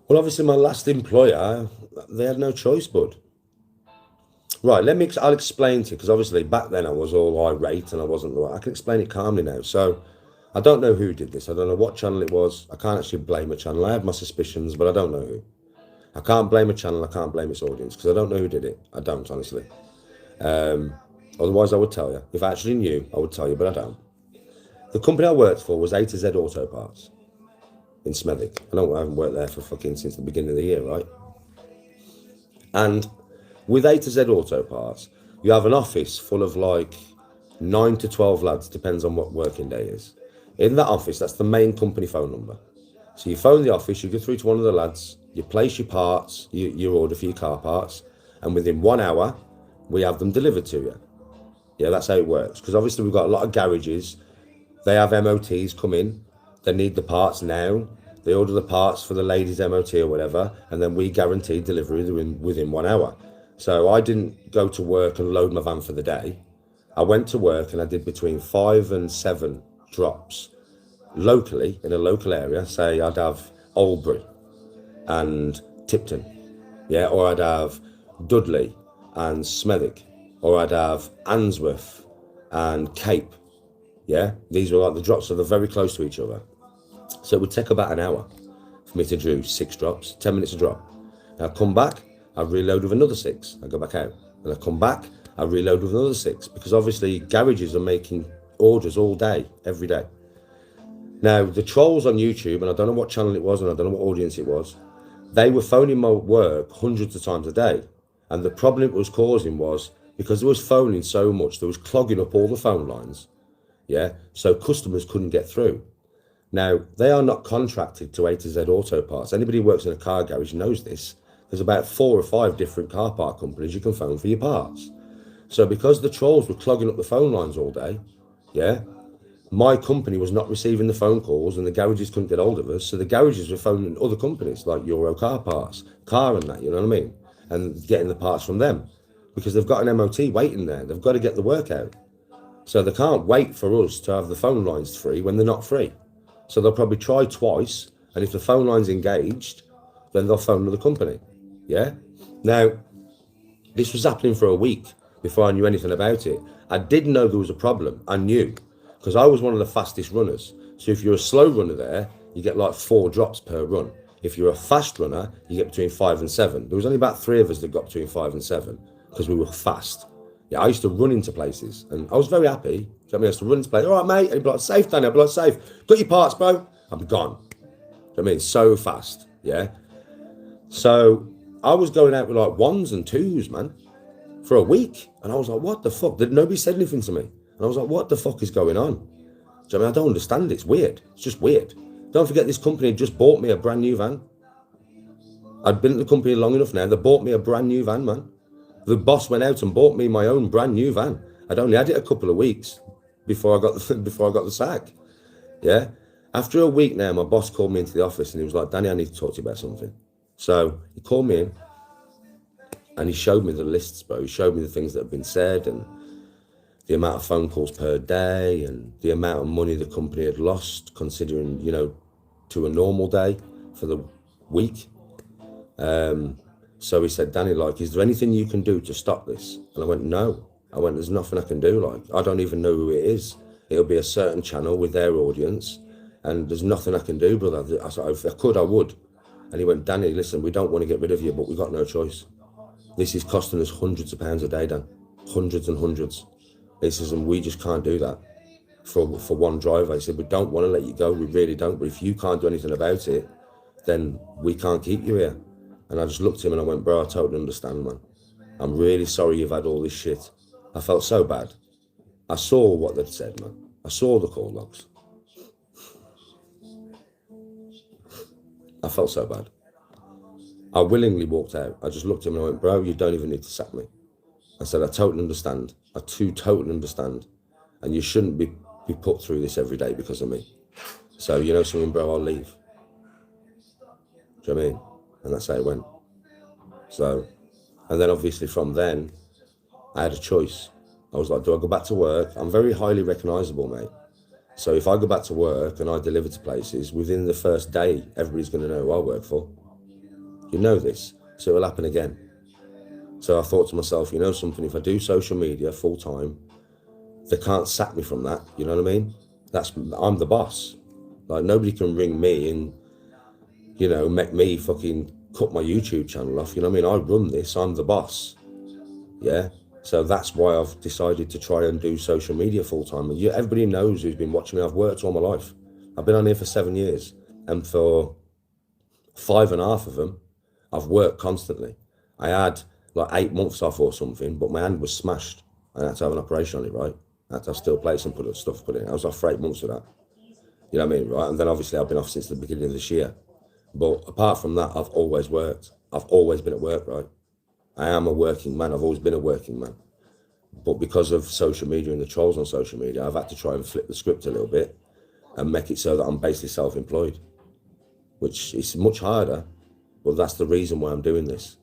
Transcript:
Well, obviously, my last employer, they had no choice, bud. Right, I'll explain to you, because obviously back then I was all irate and I wasn't the right. I can explain it calmly now. So, I don't know who did this. I don't know what channel it was. I can't actually blame a channel. I have my suspicions, but I don't know who. I can't blame a channel. I can't blame its audience, because I don't know who did it. I don't, honestly. Otherwise, I would tell you. If I actually knew, I would tell you, but I don't. The company I worked for was A to Z Auto Parts in Smethwick. I haven't worked there for fucking since the beginning of the year, right? And with A to Z Auto Parts, you have an office full of like 9 to 12 lads, depends on what working day is. In that office, that's the main company phone number. So you phone the office, you go through to one of the lads, you place your parts, you order for your car parts, and within 1 hour, we have them delivered to you. Yeah, that's how it works. Because obviously we've got a lot of garages. They have MOTs come in. They need the parts now. They order the parts for the ladies' MOT or whatever, and then we guarantee delivery within 1 hour. So I didn't go to work and load my van for the day. I went to work and I did between 5 and 7 drops locally, in a local area. Say I'd have Albury and Tipton, yeah, or I'd have Dudley and Smethwick, or I'd have Answorth and Cape, yeah. These were like the drops, so they're very close to each other. So it would take about an hour for me to do 6 drops, 10 minutes a drop. Now I'd come back, I'd reload with another 6, I'd go back out, and I'd come back, I'd reload with another 6, because obviously garages are making orders all day, every day. Now, the trolls on YouTube, and I don't know what channel it was, and I don't know what audience it was, they were phoning my work hundreds of times a day. And the problem it was causing was, because there was phoning so much, there was clogging up all the phone lines, yeah, so customers couldn't get through. Now, they are not contracted to A to Z Auto Parts. Anybody who works in a car garage knows this. There's about 4 or 5 different car park companies you can phone for your parts. So because the trolls were clogging up the phone lines all day, yeah, my company was not receiving the phone calls and the garages couldn't get hold of us. So the garages were phoning other companies like Euro Car Parts, Car and that, you know what I mean? And getting the parts from them, because they've got an MOT waiting there. They've got to get the work out. So they can't wait for us to have the phone lines free when they're not free. So they'll probably try twice, and if the phone line's engaged, then they'll phone another company, yeah? Now, this was happening for a week before I knew anything about it. I did know there was a problem, I knew, because I was one of the fastest runners. So if you're a slow runner there, you get like 4 drops per run. If you're a fast runner, you get between 5 and 7. There was only about 3 of us that got between 5 and 7, because we were fast. Yeah, I used to run into places, and I was very happy. I used to run into places. All right, mate. And he'd be like, safe, Danny. I'd be like, safe. Got your parts, bro? I'd be gone. I mean, so fast. Yeah. So I was going out with like 1s and 2s, man, for a week. And I was like, what the fuck? Nobody said anything to me. And I was like, what the fuck is going on? So, I mean, I don't understand. It's weird. It's just weird. Don't forget, this company had just bought me a brand new van. I'd been at the company long enough now. They bought me a brand new van, man. The boss went out and bought me my own brand new van. I'd only had it a couple of weeks before I got the sack. Yeah. After a week now, my boss called me into the office and he was like, Danny, I need to talk to you about something. So he called me in and he showed me the lists, bro. He showed me the things that have been said and the amount of phone calls per day and the amount of money the company had lost, considering, you know, to a normal day for the week. So he said, Danny, like, is there anything you can do to stop this? And I went, no. I went, there's nothing I can do. Like, I don't even know who it is. It'll be a certain channel with their audience, and there's nothing I can do, brother. I said, if I could, I would. And he went, Danny, listen, we don't want to get rid of you, but we've got no choice. This is costing us hundreds of pounds a day, Dan. Hundreds and hundreds. He says, and we just can't do that for one driver. He said, we don't want to let you go. We really don't. But if you can't do anything about it, then we can't keep you here. And I just looked at him and I went, bro, I totally understand, man. I'm really sorry you've had all this shit. I felt so bad. I saw what they'd said, man. I saw the call logs. I felt so bad. I willingly walked out. I just looked at him and I went, bro, you don't even need to sack me. I said, I totally understand. I totally understand. And you shouldn't be put through this every day because of me. So, you know something, bro, I'll leave. Do you know what I mean? And that's how it went. So, and then obviously from then, I had a choice. I was like, do I go back to work? I'm very highly recognisable, mate. So if I go back to work and I deliver to places, within the first day, everybody's going to know who I work for. You know this, so it will happen again. So I thought to myself, you know something, if I do social media full time, they can't sack me from that, you know what I mean? I'm the boss. Like, nobody can ring me and, you know, make me fucking cut my YouTube channel off, you know what I mean? I run this, I'm the boss, yeah? So that's why I've decided to try and do social media full time. And everybody knows who's been watching me, I've worked all my life. I've been on here for 7 years, and for 5.5 of them, I've worked constantly. I had like 8 months off or something, but my hand was smashed. I had to have an operation on it, right? I had to have steel plates and put in it. I was off for 8 months for that. You know what I mean, right? And then obviously I've been off since the beginning of this year. But apart from that, I've always worked. I've always been at work, right? I am a working man. I've always been a working man. But because of social media and the trolls on social media, I've had to try and flip the script a little bit and make it so that I'm basically self-employed, which is much harder, but that's the reason why I'm doing this.